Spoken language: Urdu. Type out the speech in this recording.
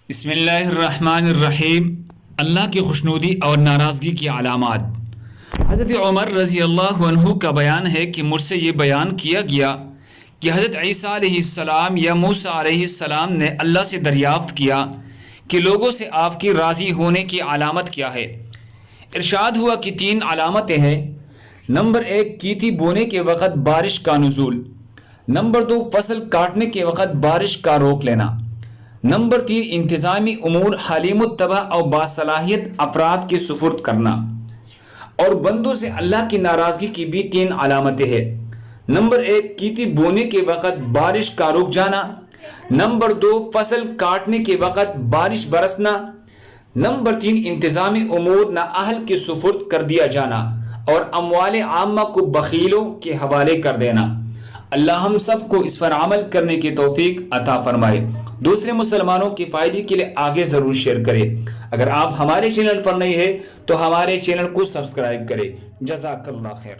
بسم اللہ الرحمن الرحیم۔ اللہ کی خوشنودی اور ناراضگی کی علامات۔ حضرت عمر رضی اللہ عنہ کا بیان ہے کہ مجھ سے یہ بیان کیا گیا کہ حضرت عیسیٰ علیہ السلام یا موسیٰ علیہ السلام نے اللہ سے دریافت کیا کہ لوگوں سے آپ کی راضی ہونے کی علامت کیا ہے۔ ارشاد ہوا کہ 3 علامتیں ہیں۔ نمبر 1، کیتی بونے کے وقت بارش کا نزول۔ نمبر 2، فصل کاٹنے کے وقت بارش کا روک لینا۔ نمبر 3، انتظامی امور حلیم الطبع اور باصلاحیت افراد کے سپرد کرنا۔ اور بندوں سے اللہ کی ناراضگی کی بھی 3 علامتیں ہیں۔ نمبر 1، کیتی بونے کے وقت بارش کا رک جانا۔ نمبر 2، فصل کاٹنے کے وقت بارش برسنا۔ نمبر 3، انتظامی امور نااہل کے سپرد کر دیا جانا اور اموال عامہ کو بخیلوں کے حوالے کر دینا۔ اللہ ہم سب کو اس پر عمل کرنے کی توفیق عطا فرمائے۔ دوسرے مسلمانوں کی فائدے کے لیے آگے ضرور شیئر کریں۔ اگر آپ ہمارے چینل پر نئے ہیں تو ہمارے چینل کو سبسکرائب کریں۔ جزاک اللہ خیر۔